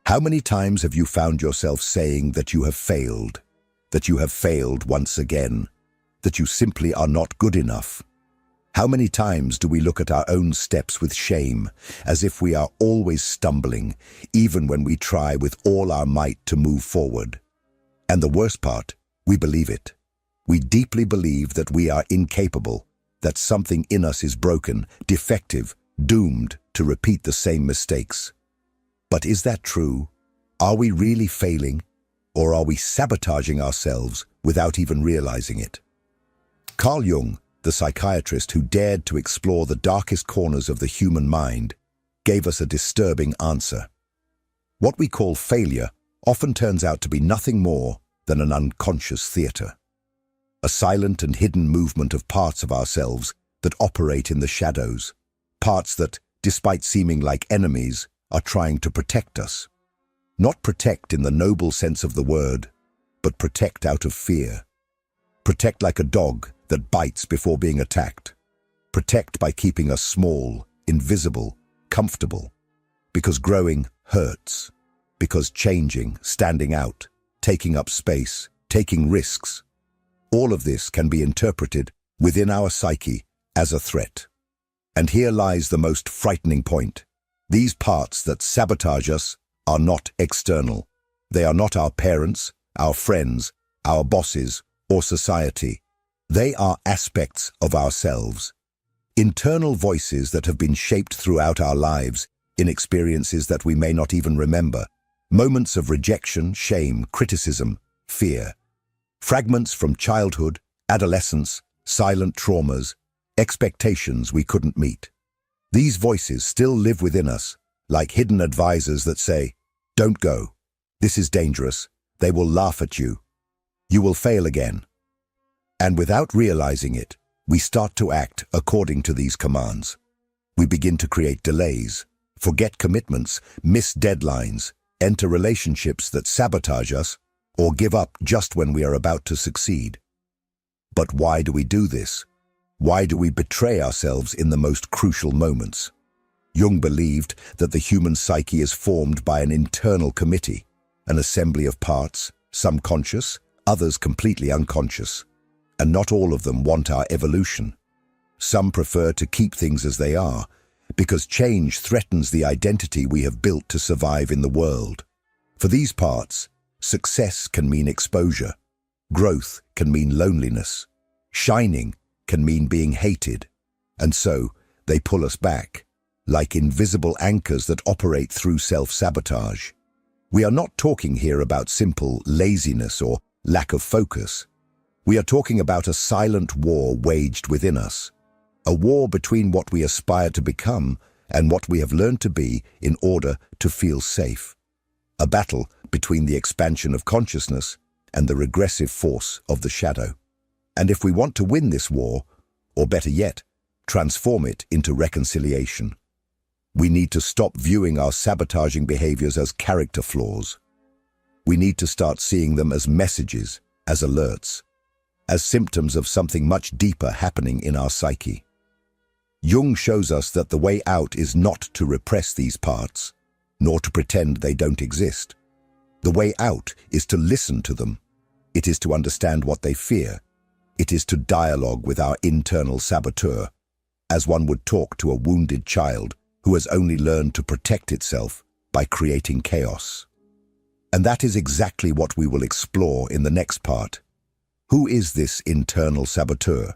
How many times have you found yourself saying that you have failed once again, that you simply are not good enough? How many times do we look at our own steps with shame, as if we are always stumbling, even when we try with all our might to move forward? And the worst part, we believe it. We deeply believe that we are incapable, that something in us is broken, defective, doomed to repeat the same mistakes. But is that true? Are we really failing, or are we sabotaging ourselves without even realizing it? Carl Jung, the psychiatrist who dared to explore the darkest corners of the human mind, gave us a disturbing answer. What we call failure often turns out to be nothing more than an unconscious theater, a silent and hidden movement of parts of ourselves that operate in the shadows, parts that, despite seeming like enemies, are trying to protect us. Not protect in the noble sense of the word, but protect out of fear. Protect like a dog that bites before being attacked. Protect by keeping us small, invisible, comfortable. Because growing hurts. Because changing, standing out, taking up space, taking risks. All of this can be interpreted within our psyche as a threat. And here lies the most frightening point. These parts that sabotage us are not external. They are not our parents, our friends, our bosses, or society. They are aspects of ourselves. Internal voices that have been shaped throughout our lives in experiences that we may not even remember. Moments of rejection, shame, criticism, fear. Fragments from childhood, adolescence, silent traumas, expectations we couldn't meet. These voices still live within us, like hidden advisors that say, "Don't go. This is dangerous. They will laugh at you. You will fail again." And without realizing it, we start to act according to these commands. We begin to create delays, forget commitments, miss deadlines, enter relationships that sabotage us, or give up just when we are about to succeed. But why do we do this? Why do we betray ourselves in the most crucial moments? Jung believed that the human psyche is formed by an internal committee, an assembly of parts, some conscious, others completely unconscious. And not all of them want our evolution. Some prefer to keep things as they are, because change threatens the identity we have built to survive in the world. For these parts, success can mean exposure. Growth can mean loneliness. Shining can mean being hated. And so, they pull us back, like invisible anchors that operate through self-sabotage. We are not talking here about simple laziness or lack of focus. We are talking about a silent war waged within us, a war between what we aspire to become and what we have learned to be in order to feel safe. A battle between the expansion of consciousness and the regressive force of the shadow. And if we want to win this war, or better yet, transform it into reconciliation, we need to stop viewing our sabotaging behaviors as character flaws. We need to start seeing them as messages, as alerts, as symptoms of something much deeper happening in our psyche. Jung shows us that the way out is not to repress these parts, nor to pretend they don't exist. The way out is to listen to them. It is to understand what they fear. It is to dialogue with our internal saboteur, as one would talk to a wounded child who has only learned to protect itself by creating chaos. And that is exactly what we will explore in the next part. Who is this internal saboteur?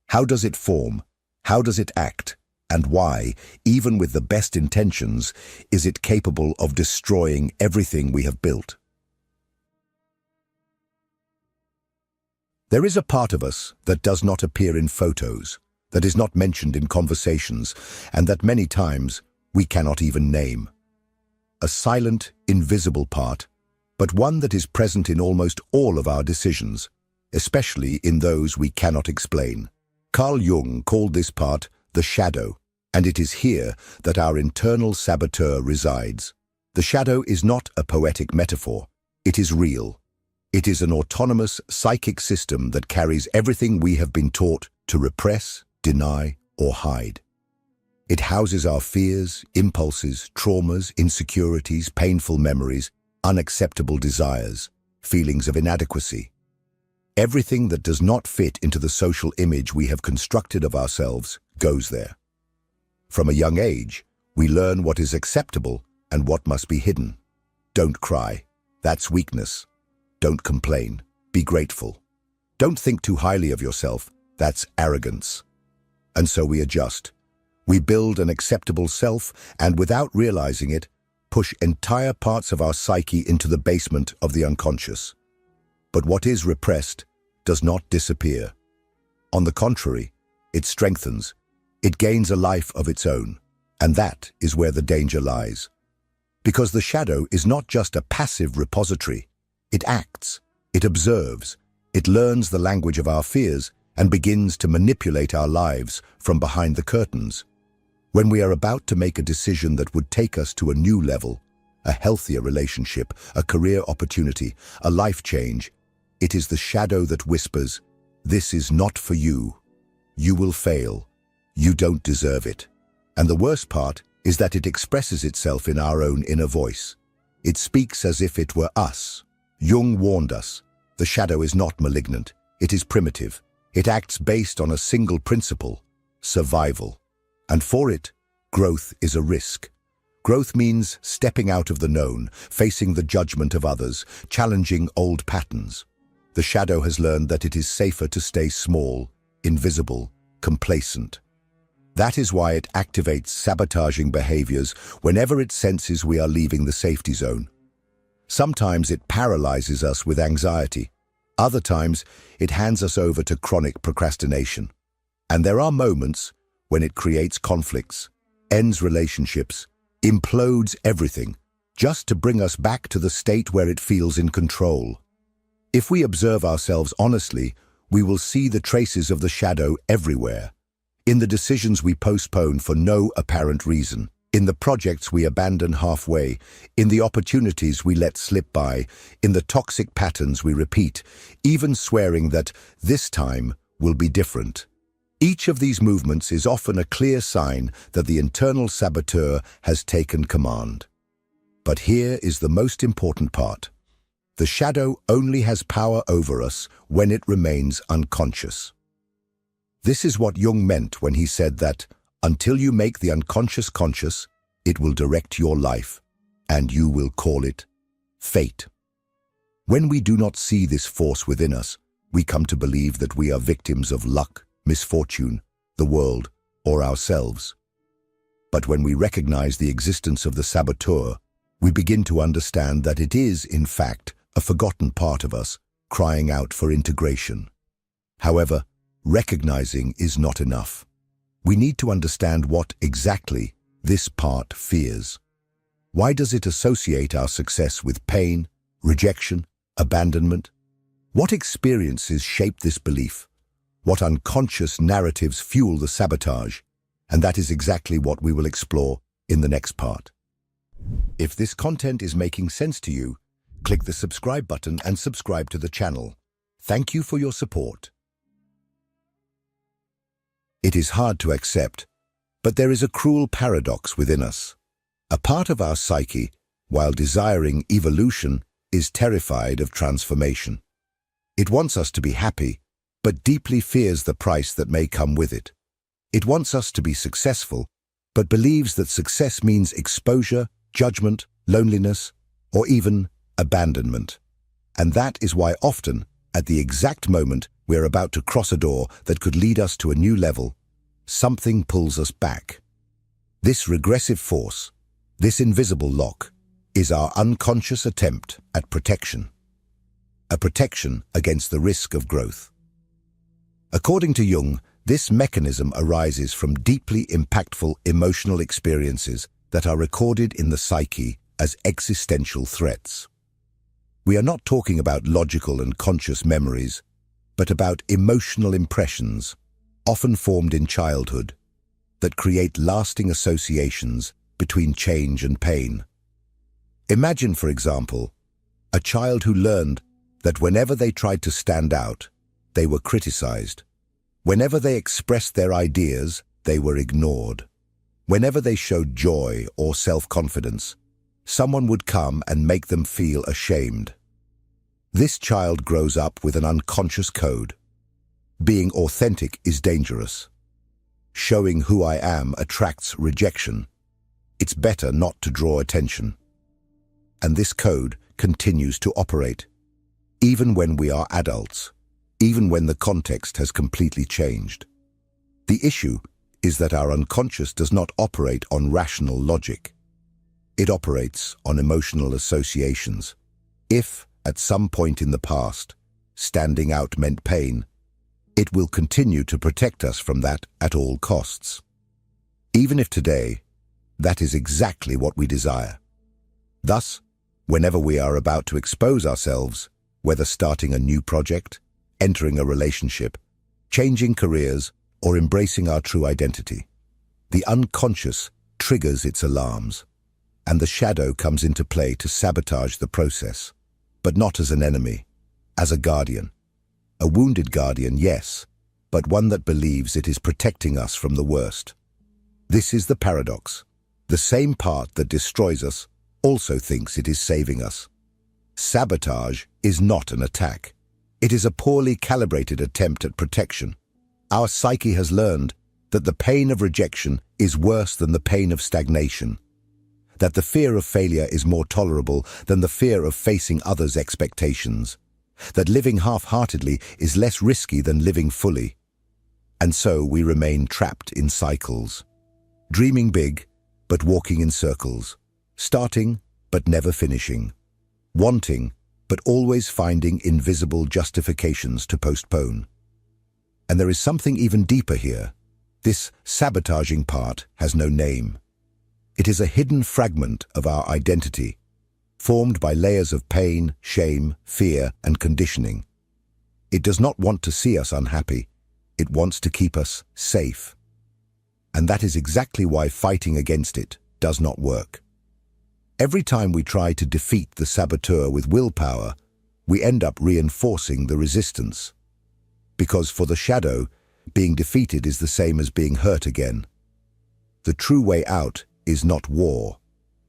How does it form? How does it act? And why, even with the best intentions, is it capable of destroying everything we have built? There is a part of us that does not appear in photos, that is not mentioned in conversations, and that many times we cannot even name. A silent, invisible part, but one that is present in almost all of our decisions, especially in those we cannot explain. Carl Jung called this part the shadow, and it is here that our internal saboteur resides. The shadow is not a poetic metaphor. It is real. It is an autonomous psychic system that carries everything we have been taught to repress, deny, or hide. It houses our fears, impulses, traumas, insecurities, painful memories, unacceptable desires, feelings of inadequacy. Everything that does not fit into the social image we have constructed of ourselves goes there. From a young age, we learn what is acceptable and what must be hidden. Don't cry. That's weakness. Don't complain. Be grateful. Don't think too highly of yourself. That's arrogance. And so we adjust. We build an acceptable self and, without realizing it, push entire parts of our psyche into the basement of the unconscious. But what is repressed does not disappear. On the contrary, it strengthens. It gains a life of its own. And that is where the danger lies. Because the shadow is not just a passive repository. It acts. It observes. It learns the language of our fears and begins to manipulate our lives from behind the curtains. When we are about to make a decision that would take us to a new level, a healthier relationship, a career opportunity, a life change, it is the shadow that whispers, "This is not for you. You will fail. You don't deserve it." And the worst part is that it expresses itself in our own inner voice. It speaks as if it were us. Jung warned us, the shadow is not malignant. It is primitive. It acts based on a single principle, survival. And for it, growth is a risk. Growth means stepping out of the known, facing the judgment of others, challenging old patterns. The shadow has learned that it is safer to stay small, invisible, complacent. That is why it activates sabotaging behaviors whenever it senses we are leaving the safety zone. Sometimes it paralyzes us with anxiety. Other times, it hands us over to chronic procrastination. And there are moments when it creates conflicts, ends relationships, implodes everything, just to bring us back to the state where it feels in control. If we observe ourselves honestly, we will see the traces of the shadow everywhere. In the decisions we postpone for no apparent reason, in the projects we abandon halfway, in the opportunities we let slip by, in the toxic patterns we repeat, even swearing that this time will be different. Each of these movements is often a clear sign that the internal saboteur has taken command. But here is the most important part. The shadow only has power over us when it remains unconscious. This is what Jung meant when he said that, until you make the unconscious conscious, it will direct your life, and you will call it fate. When we do not see this force within us, we come to believe that we are victims of luck, misfortune, the world, or ourselves. But when we recognize the existence of the saboteur, we begin to understand that it is, in fact, a forgotten part of us, crying out for integration. However, recognizing is not enough. We need to understand what exactly this part fears. Why does it associate our success with pain, rejection, abandonment? What experiences shape this belief? What unconscious narratives fuel the sabotage? And that is exactly what we will explore in the next part. If this content is making sense to you, click the subscribe button and subscribe to the channel. Thank you for your support. It is hard to accept, but there is a cruel paradox within us. A part of our psyche, while desiring evolution, is terrified of transformation. It wants us to be happy, but deeply fears the price that may come with it. It wants us to be successful, but believes that success means exposure, judgment, loneliness, or even abandonment. And that is why often, at the exact moment we're about to cross a door that could lead us to a new level, something pulls us back. This regressive force, this invisible lock, is our unconscious attempt at protection. A protection against the risk of growth. According to Jung, this mechanism arises from deeply impactful emotional experiences that are recorded in the psyche as existential threats. We are not talking about logical and conscious memories, but about emotional impressions, often formed in childhood, that create lasting associations between change and pain. Imagine, for example, a child who learned that whenever they tried to stand out, they were criticized. Whenever they expressed their ideas, they were ignored. Whenever they showed joy or self-confidence, someone would come and make them feel ashamed. This child grows up with an unconscious code. Being authentic is dangerous. Showing who I am attracts rejection. It's better not to draw attention. And this code continues to operate, even when we are adults, even when the context has completely changed. The issue is that our unconscious does not operate on rational logic. It operates on emotional associations. If, at some point in the past, standing out meant pain, it will continue to protect us from that at all costs. Even if today, that is exactly what we desire. Thus, whenever we are about to expose ourselves, whether starting a new project, entering a relationship, changing careers, or embracing our true identity, the unconscious triggers its alarms, and the shadow comes into play to sabotage the process, but not as an enemy, as a guardian. A wounded guardian, yes, but one that believes it is protecting us from the worst. This is the paradox. The same part that destroys us also thinks it is saving us. Sabotage is not an attack. It is a poorly calibrated attempt at protection. Our psyche has learned that the pain of rejection is worse than the pain of stagnation, that the fear of failure is more tolerable than the fear of facing others' expectations, that living half-heartedly is less risky than living fully. And so we remain trapped in cycles, dreaming big, but walking in circles, starting, but never finishing, wanting, but always finding invisible justifications to postpone. And there is something even deeper here. This sabotaging part has no name. It is a hidden fragment of our identity, formed by layers of pain, shame, fear, and conditioning. It does not want to see us unhappy. It wants to keep us safe. And that is exactly why fighting against it does not work. Every time we try to defeat the saboteur with willpower, we end up reinforcing the resistance. Because for the shadow, being defeated is the same as being hurt again. The true way out is not war,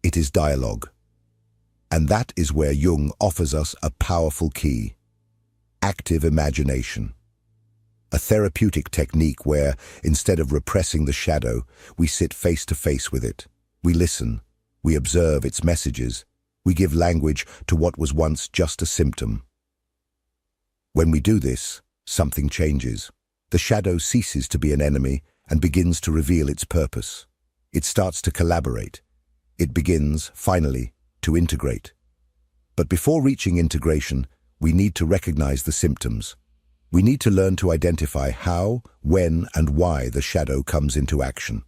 it is dialogue. And that is where Jung offers us a powerful key: active imagination. A therapeutic technique where, instead of repressing the shadow, we sit face to face with it. We listen, we observe its messages, we give language to what was once just a symptom. When we do this, something changes. The shadow ceases to be an enemy and begins to reveal its purpose. It starts to collaborate. It begins, finally, to integrate. But before reaching integration, we need to recognize the symptoms. We need to learn to identify how, when, and why the shadow comes into action.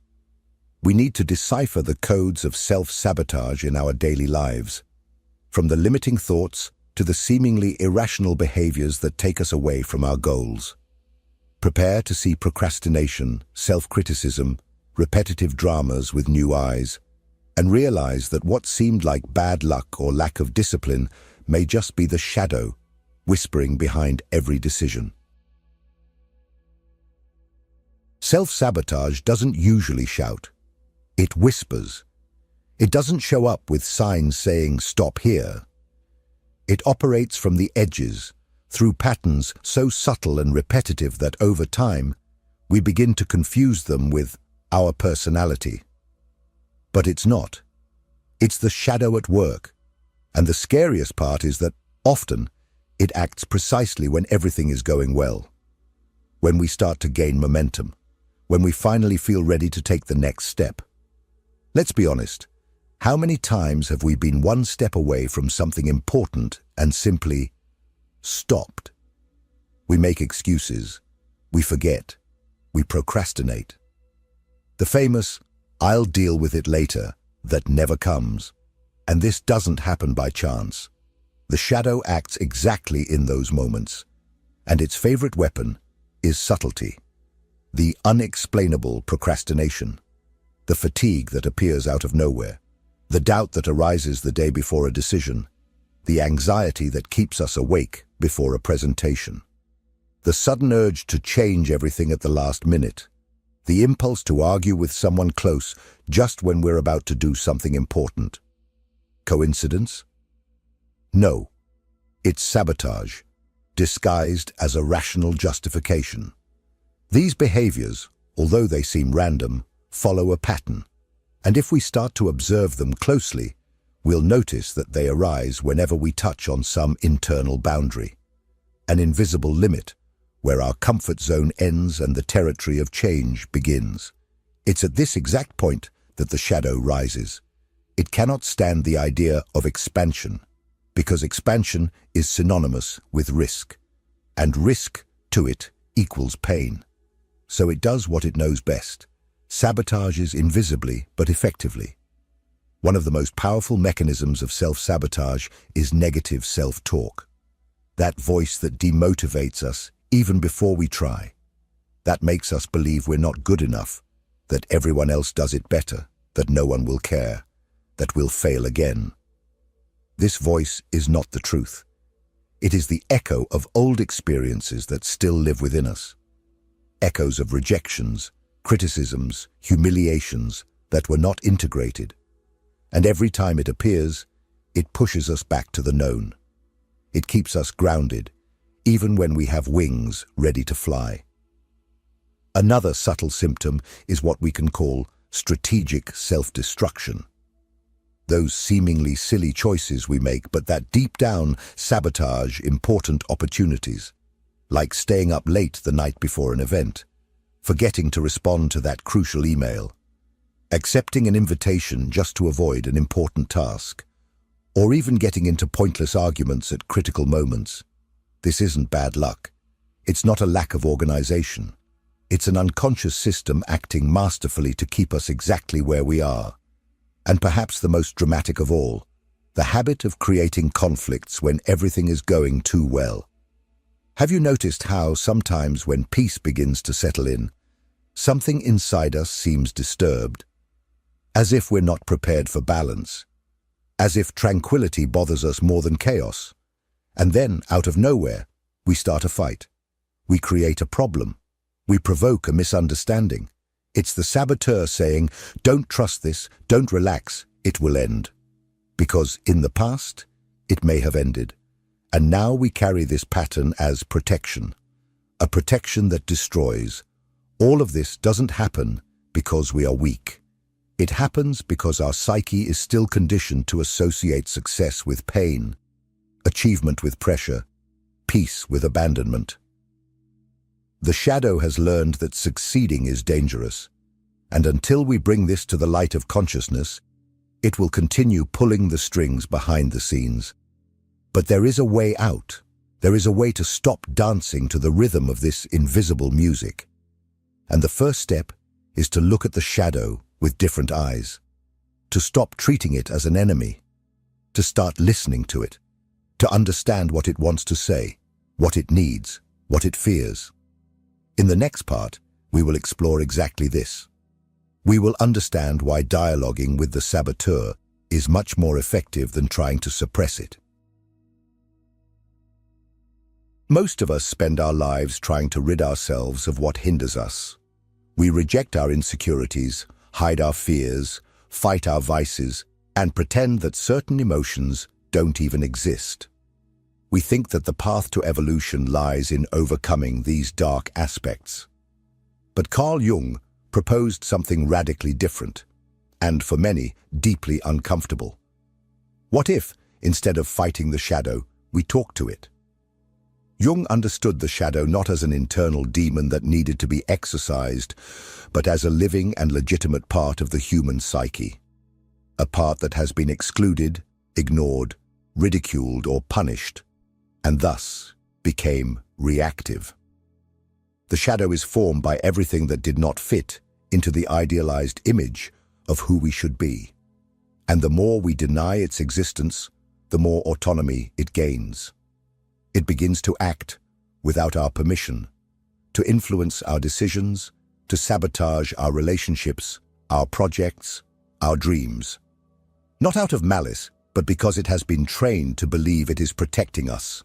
We need to decipher the codes of self-sabotage in our daily lives, from the limiting thoughts to the seemingly irrational behaviors that take us away from our goals. Prepare to see procrastination, self-criticism, repetitive dramas with new eyes, and realize that what seemed like bad luck or lack of discipline may just be the shadow whispering behind every decision. Self-sabotage doesn't usually shout. It whispers. It doesn't show up with signs saying, "Stop here." It operates from the edges, through patterns so subtle and repetitive that over time, we begin to confuse them with our personality. But it's not. It's the shadow at work. And the scariest part is that, often, it acts precisely when everything is going well. When we start to gain momentum. When we finally feel ready to take the next step. Let's be honest. How many times have we been one step away from something important and simply stopped? We make excuses. We forget. We procrastinate. The famous, "I'll deal with it later," that never comes. And this doesn't happen by chance. The shadow acts exactly in those moments. And its favorite weapon is subtlety. The unexplainable procrastination. The fatigue that appears out of nowhere. The doubt that arises the day before a decision. The anxiety that keeps us awake before a presentation. The sudden urge to change everything at the last minute. The impulse to argue with someone close just when we're about to do something important. Coincidence? No. It's sabotage, disguised as a rational justification. These behaviors, although they seem random, follow a pattern. And if we start to observe them closely, we'll notice that they arise whenever we touch on some internal boundary, an invisible limit, where our comfort zone ends and the territory of change begins. It's at this exact point that the shadow rises. It cannot stand the idea of expansion, because expansion is synonymous with risk, and risk to it equals pain. So it does what it knows best, sabotages invisibly but effectively. One of the most powerful mechanisms of self-sabotage is negative self-talk. That voice that demotivates us even before we try. That makes us believe we're not good enough, that everyone else does it better, that no one will care, that we'll fail again. This voice is not the truth. It is the echo of old experiences that still live within us. Echoes of rejections, criticisms, humiliations that were not integrated. And every time it appears, it pushes us back to the known. It keeps us grounded, even when we have wings ready to fly. Another subtle symptom is what we can call strategic self-destruction. Those seemingly silly choices we make, but that deep down sabotage important opportunities, like staying up late the night before an event, forgetting to respond to that crucial email, accepting an invitation just to avoid an important task, or even getting into pointless arguments at critical moments. This isn't bad luck. It's not a lack of organization. It's an unconscious system acting masterfully to keep us exactly where we are. And perhaps the most dramatic of all, the habit of creating conflicts when everything is going too well. Have you noticed how sometimes when peace begins to settle in, something inside us seems disturbed? As if we're not prepared for balance. As if tranquility bothers us more than chaos. And then, out of nowhere, we start a fight. We create a problem. We provoke a misunderstanding. It's the saboteur saying, "Don't trust this, don't relax, it will end." Because in the past, it may have ended. And now we carry this pattern as protection. A protection that destroys. All of this doesn't happen because we are weak. It happens because our psyche is still conditioned to associate success with pain, achievement with pressure, peace with abandonment. The shadow has learned that succeeding is dangerous, and until we bring this to the light of consciousness, it will continue pulling the strings behind the scenes. But there is a way out. There is a way to stop dancing to the rhythm of this invisible music. And the first step is to look at the shadow with different eyes, to stop treating it as an enemy, to start listening to it, to understand what it wants to say, what it needs, what it fears. In the next part, we will explore exactly this. We will understand why dialoguing with the saboteur is much more effective than trying to suppress it. Most of us spend our lives trying to rid ourselves of what hinders us. We reject our insecurities, hide our fears, fight our vices, and pretend that certain emotions don't even exist. We think that the path to evolution lies in overcoming these dark aspects. But Carl Jung proposed something radically different, and for many, deeply uncomfortable. What if, instead of fighting the shadow, we talk to it? Jung understood the shadow not as an internal demon that needed to be exorcised, but as a living and legitimate part of the human psyche. A part that has been excluded, ignored, ridiculed, or punished, and thus became reactive. The shadow is formed by everything that did not fit into the idealized image of who we should be. And the more we deny its existence, the more autonomy it gains. It begins to act without our permission, to influence our decisions, to sabotage our relationships, our projects, our dreams. Not out of malice, but because it has been trained to believe it is protecting us.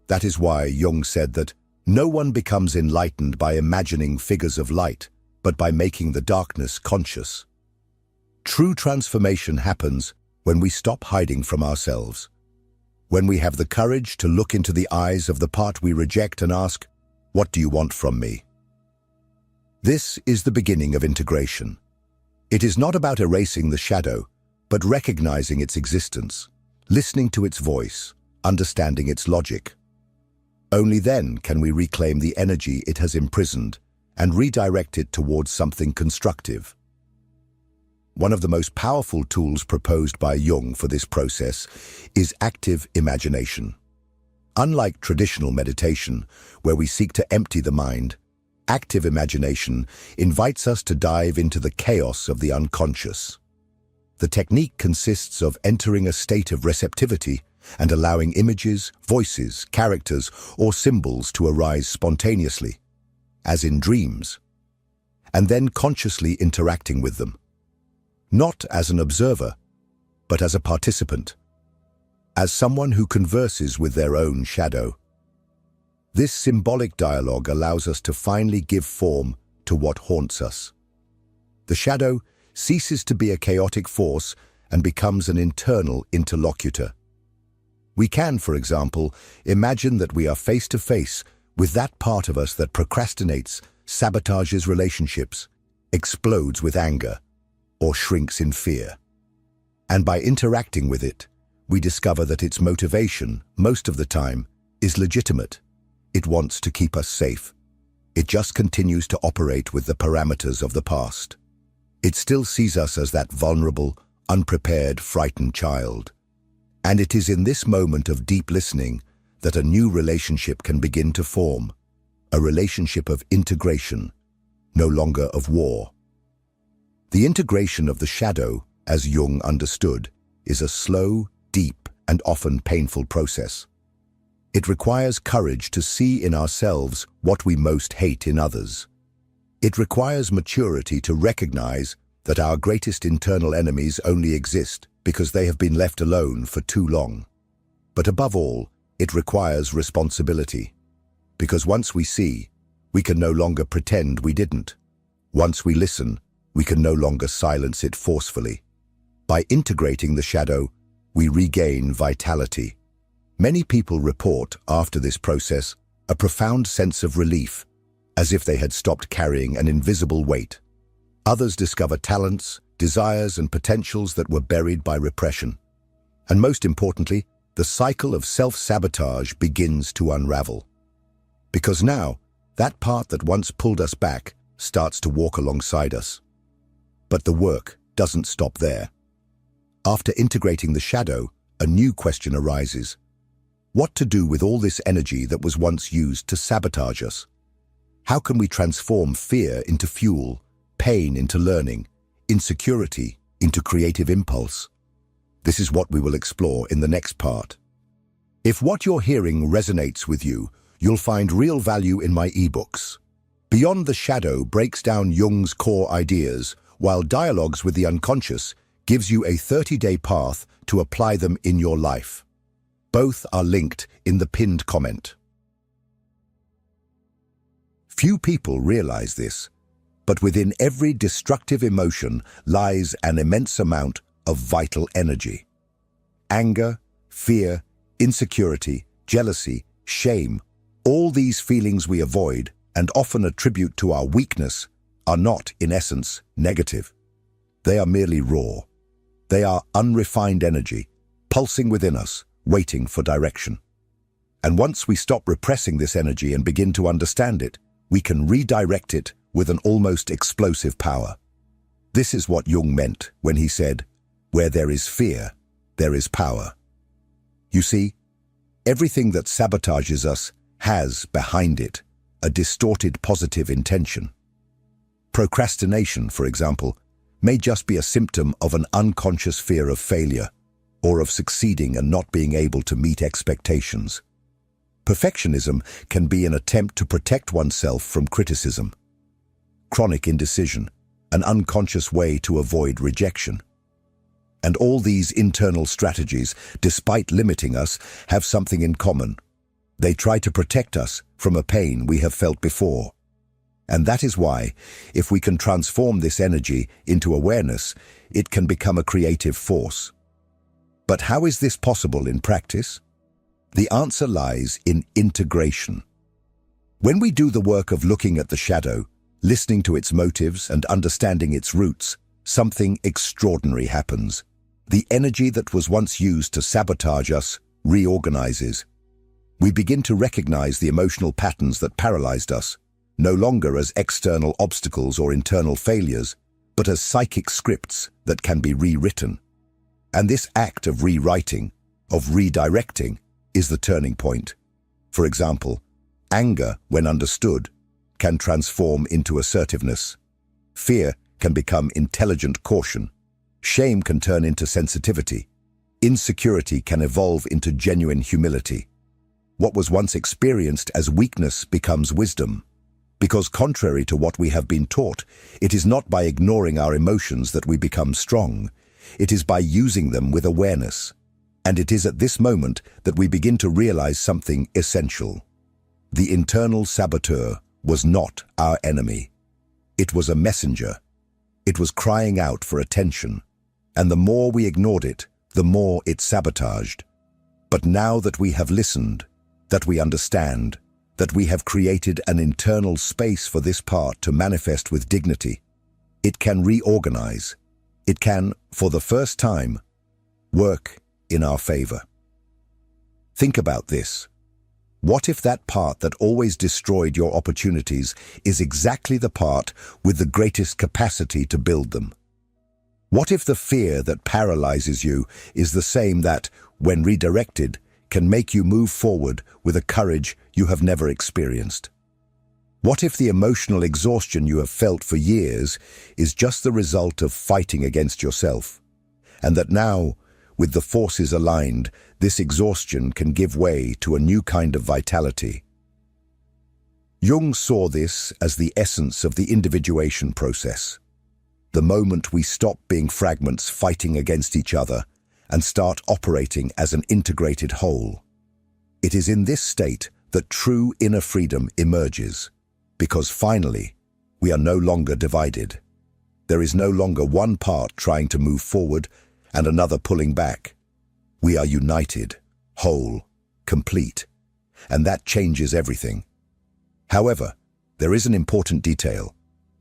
That is why Jung said that no one becomes enlightened by imagining figures of light, but by making the darkness conscious. True transformation happens when we stop hiding from ourselves, when we have the courage to look into the eyes of the part we reject and ask, "What do you want from me?" This is the beginning of integration. It is not about erasing the shadow, but recognizing its existence, listening to its voice, understanding its logic. Only then can we reclaim the energy it has imprisoned and redirect it towards something constructive. One of the most powerful tools proposed by Jung for this process is active imagination. Unlike traditional meditation, where we seek to empty the mind, active imagination invites us to dive into the chaos of the unconscious. The technique consists of entering a state of receptivity and allowing images, voices, characters, or symbols to arise spontaneously, as in dreams, and then consciously interacting with them, not as an observer, but as a participant, as someone who converses with their own shadow. This symbolic dialogue allows us to finally give form to what haunts us. The shadow ceases to be a chaotic force and becomes an internal interlocutor. We can, for example, imagine that we are face to face with that part of us that procrastinates, sabotages relationships, explodes with anger, or shrinks in fear. And by interacting with it, we discover that its motivation, most of the time, is legitimate. It wants to keep us safe. It just continues to operate with the parameters of the past. It still sees us as that vulnerable, unprepared, frightened child. And it is in this moment of deep listening that a new relationship can begin to form, a relationship of integration, no longer of war. The integration of the shadow, as Jung understood, is a slow, deep, and often painful process. It requires courage to see in ourselves what we most hate in others. It requires maturity to recognize that our greatest internal enemies only exist because they have been left alone for too long. But above all, it requires responsibility, because once we see, we can no longer pretend we didn't. Once we listen, we can no longer silence it forcefully. By integrating the shadow, we regain vitality. Many people report, after this process, a profound sense of relief, as if they had stopped carrying an invisible weight. Others discover talents, desires, and potentials that were buried by repression. And most importantly, the cycle of self-sabotage begins to unravel. Because now, that part that once pulled us back starts to walk alongside us. But the work doesn't stop there. After integrating the shadow, a new question arises. What to do with all this energy that was once used to sabotage us? How can we transform fear into fuel, pain into learning, insecurity into creative impulse? This is what we will explore in the next part. If what you're hearing resonates with you, you'll find real value in my ebooks. Beyond the Shadow breaks down Jung's core ideas, while Dialogues with the Unconscious gives you a 30-day path to apply them in your life. Both are linked in the pinned comment. Few people realize this, but within every destructive emotion lies an immense amount of vital energy. Anger, fear, insecurity, jealousy, shame, all these feelings we avoid and often attribute to our weakness are not, in essence, negative. They are merely raw. They are unrefined energy, pulsing within us, waiting for direction. And once we stop repressing this energy and begin to understand it, we can redirect it with an almost explosive power. This is what Jung meant when he said, "Where there is fear, there is power." You see, everything that sabotages us has, behind it, a distorted positive intention. Procrastination, for example, may just be a symptom of an unconscious fear of failure, or of succeeding and not being able to meet expectations. Perfectionism can be an attempt to protect oneself from criticism. Chronic indecision, an unconscious way to avoid rejection. And all these internal strategies, despite limiting us, have something in common. They try to protect us from a pain we have felt before. And that is why, if we can transform this energy into awareness, it can become a creative force. But how is this possible in practice? The answer lies in integration. When we do the work of looking at the shadow, listening to its motives and understanding its roots, something extraordinary happens. The energy that was once used to sabotage us reorganizes. We begin to recognize the emotional patterns that paralyzed us, no longer as external obstacles or internal failures, but as psychic scripts that can be rewritten. And this act of rewriting, of redirecting, is the turning point. For example, anger, when understood, can transform into assertiveness. Fear can become intelligent caution. Shame can turn into sensitivity. Insecurity can evolve into genuine humility. What was once experienced as weakness becomes wisdom. Because contrary to what we have been taught, it is not by ignoring our emotions that we become strong. It is by using them with awareness. And it is at this moment that we begin to realize something essential. The internal saboteur was not our enemy. It was a messenger. It was crying out for attention. And the more we ignored it, the more it sabotaged. But now that we have listened, that we understand, that we have created an internal space for this part to manifest with dignity, it can reorganize. It can, for the first time, work in our favor. Think about this. What if that part that always destroyed your opportunities is exactly the part with the greatest capacity to build them? What if the fear that paralyzes you is the same that, when redirected, can make you move forward with a courage you have never experienced? What if the emotional exhaustion you have felt for years is just the result of fighting against yourself, and that now, with the forces aligned, this exhaustion can give way to a new kind of vitality? Jung saw this as the essence of the individuation process. The moment we stop being fragments fighting against each other and start operating as an integrated whole. It is in this state that true inner freedom emerges, because finally, we are no longer divided. There is no longer one part trying to move forward and another pulling back. We are united, whole, complete, and that changes everything. However, there is an important detail.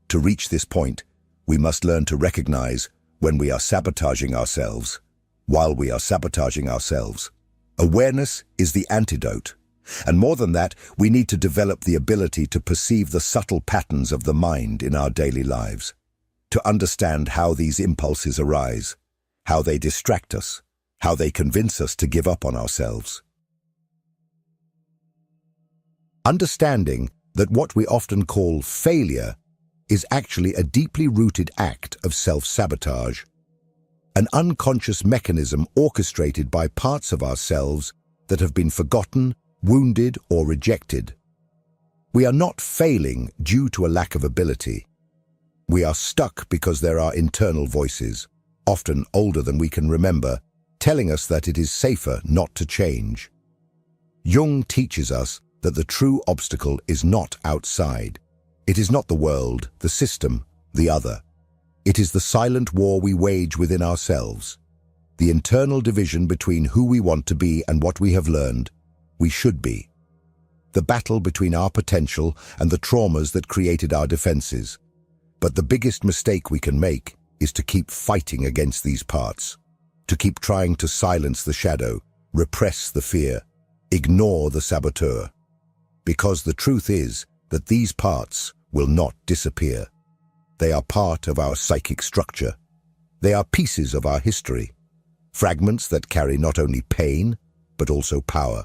To reach this point, we must learn to recognize when we are sabotaging ourselves. While we are sabotaging ourselves, awareness is the antidote. And more than that, we need to develop the ability to perceive the subtle patterns of the mind in our daily lives, to understand how these impulses arise, how they distract us, how they convince us to give up on ourselves. Understanding that what we often call failure is actually a deeply rooted act of self-sabotage, an unconscious mechanism orchestrated by parts of ourselves that have been forgotten, wounded, or rejected. We are not failing due to a lack of ability. We are stuck because there are internal voices, often older than we can remember, telling us that it is safer not to change. Jung teaches us that the true obstacle is not outside. It is not the world, the system, the other. It is the silent war we wage within ourselves, the internal division between who we want to be and what we have learned we should be, the battle between our potential and the traumas that created our defenses. But the biggest mistake we can make is to keep fighting against these parts, to keep trying to silence the shadow, repress the fear, ignore the saboteur. Because the truth is that these parts will not disappear. They are part of our psychic structure. They are pieces of our history, fragments that carry not only pain, but also power.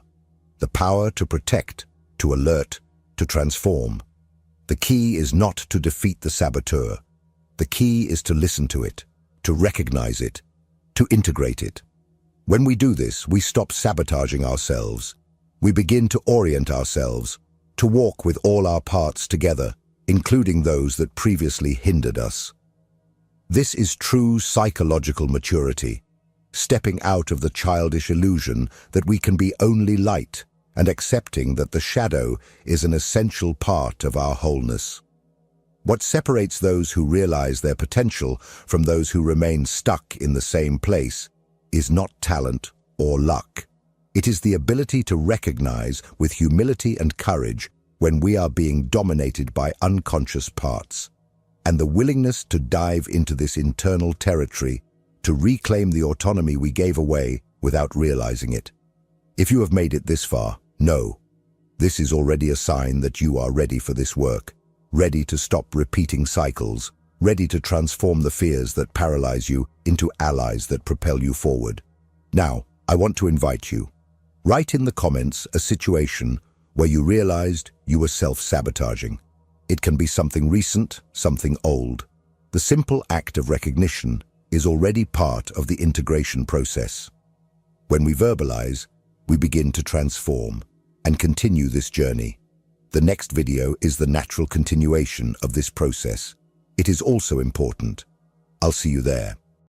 The power to protect, to alert, to transform. The key is not to defeat the saboteur. The key is to listen to it, to recognize it, to integrate it. When we do this, we stop sabotaging ourselves. We begin to orient ourselves, to walk with all our parts together, including those that previously hindered us. This is true psychological maturity, stepping out of the childish illusion that we can be only light and accepting that the shadow is an essential part of our wholeness. What separates those who realize their potential from those who remain stuck in the same place is not talent or luck. It is the ability to recognize with humility and courage when we are being dominated by unconscious parts, and the willingness to dive into this internal territory to reclaim the autonomy we gave away without realizing it. If you have made it this far, know, this is already a sign that you are ready for this work, ready to stop repeating cycles, ready to transform the fears that paralyze you into allies that propel you forward. Now, I want to invite you. Write in the comments a situation where you realized you were self-sabotaging. It can be something recent, something old. The simple act of recognition is already part of the integration process. When we verbalize, we begin to transform and continue this journey. The next video is the natural continuation of this process. It is also important. I'll see you there.